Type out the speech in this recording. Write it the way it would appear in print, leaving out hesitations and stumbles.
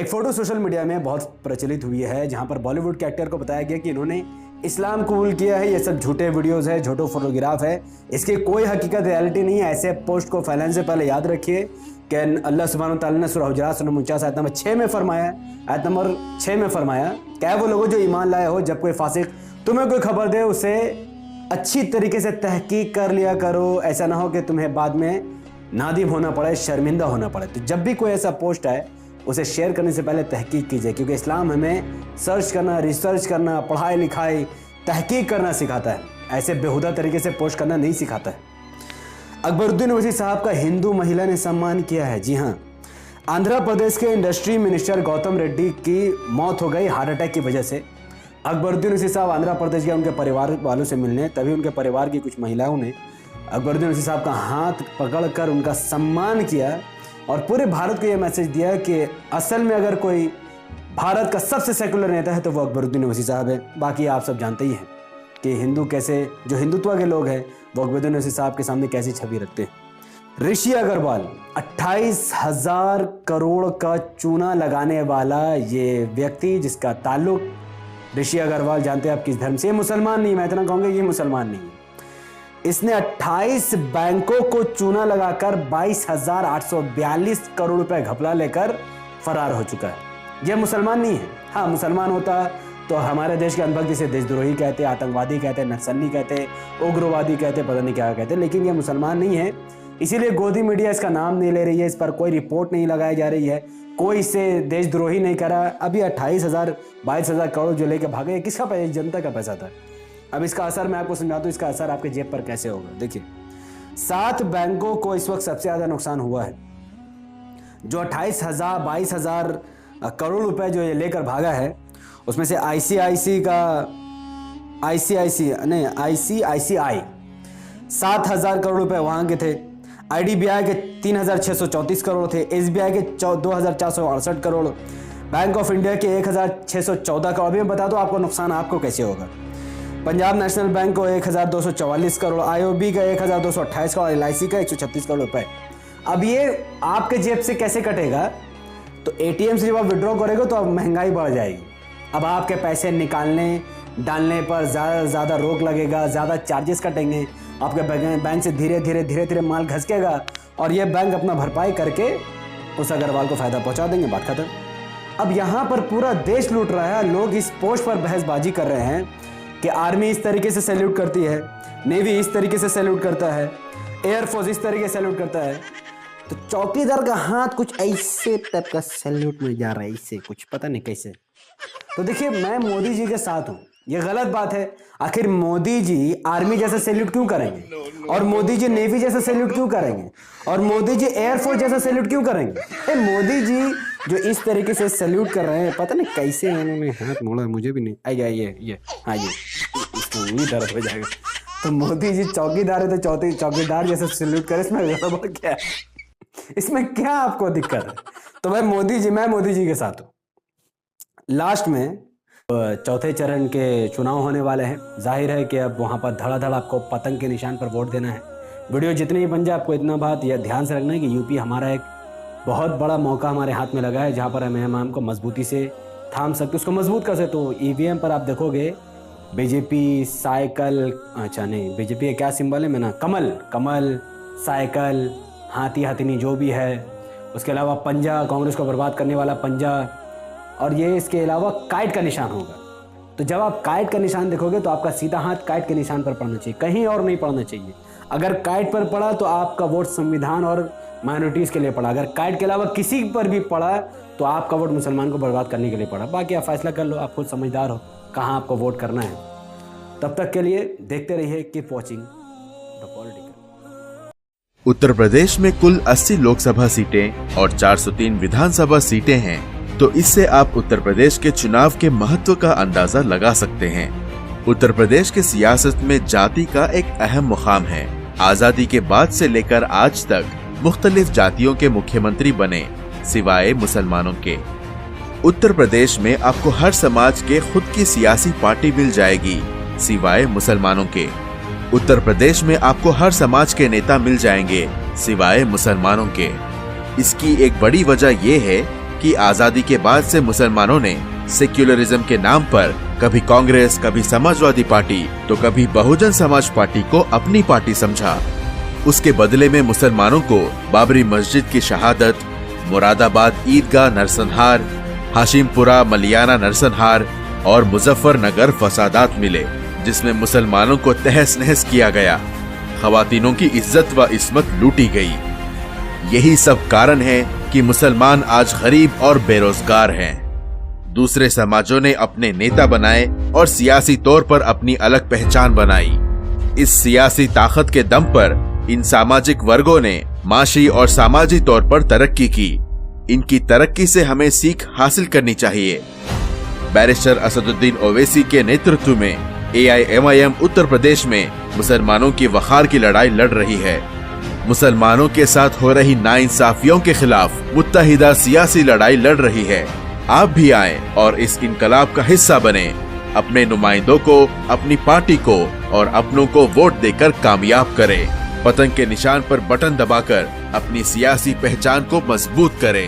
एक photo social media में बहुत प्रचलित हुई है जहां पर बॉलीवुड के एक्टर को बताया गया कि इन्होंने इस्लाम कबूल किया है। ये सब झूठे वीडियोस है, झूठे फोटोग्राफ है, इसकी कोई हकीकत रियलिटी नहीं है। ऐसे पोस्ट को फैलाने से पहले याद रखिए कि अल्लाह सुब्हानहू तआला ने सूरह हुजरात सूरह 49 आयत नंबर 6 में फरमाया, आयत नंबर 6 में फरमाया, क्या वो लोगों जो ईमान लाए हो, जब कोई फासिक तुम्हें कोई खबर दे उसे अच्छी तरीके से तहकीक कर लिया करो, ऐसा ना हो कि तुम्हें बाद में नादिम होना पड़े, शर्मिंदा होना पड़े। तो जब भी कोई ऐसा पोस्ट आए उसे शेयर करने से पहले तहकीक कीजिए, क्योंकि इस्लाम हमें सर्च करना, रिसर्च करना, पढ़ाई लिखाई, तहकीक करना सिखाता है। ऐसे बेहुदा तरीके से पोस्ट करना नहीं सिखाता है। अकबरुद्दीन ओवैसी साहब का हिंदू महिला ने सम्मान किया है। जी हाँ, आंध्र प्रदेश के इंडस्ट्री मिनिस्टर गौतम रेड्डी की मौत हो गई हार्ट अटैक की वजह से। अकबरुद्दीन ओवैसी साहब आंध्र प्रदेश गए उनके परिवार वालों से मिलने, तभी उनके परिवार की कुछ महिलाओं ने अकबरुद्दीन ओवैसी साहब का हाथ पकड़कर उनका सम्मान किया और पूरे भारत को यह मैसेज दिया कि असल में अगर कोई भारत का सबसे सेकुलर नेता है तो वो अकबरुद्दीन ओवैसी साहब है। बाकी आप सब जानते ही हैं कि हिंदू कैसे, जो हिंदुत्व के लोग हैं वो अकबरुद्दीन ओवैसी साहब के सामने कैसी छवि रखते हैं। ऋषि अग्रवाल 28,000 करोड़ का चूना लगाने वाला ये व्यक्ति, जिसका ताल्लुक ऋषि अग्रवाल जानते हैं आप किस धर्म से, मुसलमान नहीं, मैं इतना कहूँगा ये मुसलमान नहीं है। इसने 28 बैंकों को चूना लगाकर 22,842 करोड़ रुपए घपला लेकर फरार हो चुका है। यह मुसलमान नहीं है। हाँ, मुसलमान होता तो हमारे देश के अनभक्त जिसे देशद्रोही कहते, आतंकवादी कहते, नक्सली कहते, उग्रवादी कहते, पता नहीं क्या कहते, लेकिन यह मुसलमान नहीं है। इसीलिए गोदी मीडिया इसका नाम नहीं ले रही है, इस पर कोई रिपोर्ट नहीं लगाई जा रही है, कोई इसे देशद्रोही नहीं करा। अभी 28,000 22,000 करोड़ जो लेकर भागे, किसका पैसा? जनता का पैसा था। अब इसका असर मैं आपको समझा दूं, इसका असर आपके जेब पर कैसे होगा। देखिए, 7 बैंकों को इस वक्त सबसे ज़्यादा नुकसान हुआ है। जो 28,000 22,000 करोड़ रुपए जो ये लेकर भागा है, उसमें से ICICI 7,000 करोड़ रुपए वहाँ के थे, IDBI के 3,634 करोड़ थे, SBI के 2,468 करोड़, बैंक ऑफ इंडिया के 1,614 करोड़। अभी मैं बता दूँ आपको नुकसान आपको कैसे होगा। पंजाब नेशनल बैंक को 1,244 करोड़, IOB का 1,228 करोड़, LIC का 136 करोड़ रुपए। अब ये आपके जेब से कैसे कटेगा? तो ATM से जब आप विड्रॉ करेंगे तो अब महंगाई बढ़ जाएगी। अब आपके पैसे निकालने डालने पर ज़्यादा रोक लगेगा, ज़्यादा चार्जेस कटेंगे, आपके बैंक से धीरे धीरे माल घसकेगा और ये बैंक अपना भरपाई करके उस अग्रवाल को फ़ायदा पहुँचा देंगे, बात खत्म। अब यहाँ पर पूरा देश लूट रहा है। लोग इस पोस्ट पर बहसबाजी कर रहे हैं कि आर्मी इस तरीके से सैल्यूट करती है, नेवी इस तरीके से सैल्यूट करता है, एयरफोर्स इस तरीके से सैल्यूट करता है, तो चौकीदार का हाथ कुछ ऐसे टाइप का सैल्यूट में जा रहा है, इससे कुछ पता नहीं कैसे। तो देखिए, मैं मोदी जी के साथ हूँ, ये गलत बात है। आखिर मोदी जी आर्मी जैसा सैल्यूट क्यों करेंगे, और मोदी जी नेवी जैसा सैल्यूट क्यों करेंगे, और मोदी जी एयरफोर्स जैसा सैल्यूट क्यों करेंगे? मोदी जी जो इस तरीके से सैल्यूट कर रहे हैं, पता नहीं कैसे उन्होंने हाथ मोड़ा, मुझे भी नहीं आइए। ये हाँ, ये दर्द हो जाएगा। तो मोदी जी चौकीदार है तो चौकीदार जैसे सैल्यूट करे, इसमें गड़बड़ क्या है? इसमें क्या आपको दिक्कत है? तो मैं मोदी जी के साथ हूँ। लास्ट में चौथे चरण के चुनाव होने वाले हैं। जाहिर है कि अब वहाँ पर धड़ाधड़ आपको पतंग के निशान पर वोट देना है। वीडियो जितनी ही बन जाए, आपको इतना बात यह ध्यान से रखना है कि यूपी हमारा एक बहुत बड़ा मौका हमारे हाथ में लगा है, जहाँ पर हम को मजबूती से थाम सकते, उसको मजबूत कर सकते। तो EVM पर आप देखोगे बीजेपी साइकिल, अच्छा नहीं, बीजेपी का क्या सिंबल है, मैं ना कमल साइकिल, हाथी हथिनी जो भी है, उसके अलावा पंजा, कांग्रेस को बर्बाद करने वाला पंजा, और ये इसके अलावा काइट का निशान होगा। तो जब आप काइट का निशान देखोगे तो आपका सीधा हाथ काइट के निशान पर पड़ना चाहिए, कहीं और नहीं पड़ना चाहिए। अगर काइट पर पड़ा तो आपका वोट संविधान और माइनॉरिटीज़ के लिए पड़ा, अगर काइट के अलावा किसी पर भी पड़ा तो आपका वोट मुसलमान को बर्बाद करने के लिए पड़ा। बाकी आप फैसला कर लो, आप खुद समझदार हो कहाँ आपको वोट करना है। तब तक के लिए देखते रहिए, keep watching the political. Uttar Pradesh में कुल 80 लोकसभा सीटें और 403 विधानसभा सीटें हैं, तो इससे आप उत्तर प्रदेश के चुनाव के महत्व का अंदाजा लगा सकते हैं। उत्तर प्रदेश के सियासत में जाति का एक अहम मुकाम है। आजादी के बाद से लेकर आज तक मुख्तलिफ जातियों के मुख्यमंत्री बने, सिवाय मुसलमानों के। उत्तर प्रदेश में आपको हर समाज के खुद की सियासी पार्टी मिल जाएगी, सिवाय मुसलमानों के। उत्तर प्रदेश में आपको हर समाज के नेता मिल जाएंगे, सिवाय मुसलमानों के। इसकी एक बड़ी वजह यह है कि आजादी के बाद से मुसलमानों ने सेक्युलरिज्म के नाम पर कभी कांग्रेस, कभी समाजवादी पार्टी तो कभी बहुजन समाज पार्टी को अपनी पार्टी समझा। उसके बदले में मुसलमानों को बाबरी मस्जिद की शहादत, मुरादाबाद ईदगाह नरसंहार, हाशिमपुरा मलियाना नरसंहार और मुजफ्फरनगर फसादात मिले, जिसमें मुसलमानों को तहस नहस किया गया, खवातीनों की इज्जत व इस्मत लूटी गई। यही सब कारण है कि मुसलमान आज गरीब और बेरोजगार हैं। दूसरे समाजों ने अपने नेता बनाए और सियासी तौर पर अपनी अलग पहचान बनाई। इस सियासी ताकत के दम पर इन सामाजिक वर्गों ने माशी और सामाजिक तौर पर तरक्की की। इनकी तरक्की से हमें सीख हासिल करनी चाहिए। बैरिस्टर असदुद्दीन ओवैसी के नेतृत्व में AIMIM उत्तर प्रदेश में मुसलमानों की वखार की लड़ाई लड़ रही है। मुसलमानों के साथ हो रही नाइंसाफियों के खिलाफ मुत्तहिदा सियासी लड़ाई लड़ रही है। आप भी आएं और इस इनकलाब का हिस्सा बने। अपने नुमाइंदों को, अपनी पार्टी को और अपनों को वोट देकर कामयाब करें। पतंग के निशान पर बटन दबाकर अपनी सियासी पहचान को मजबूत करें।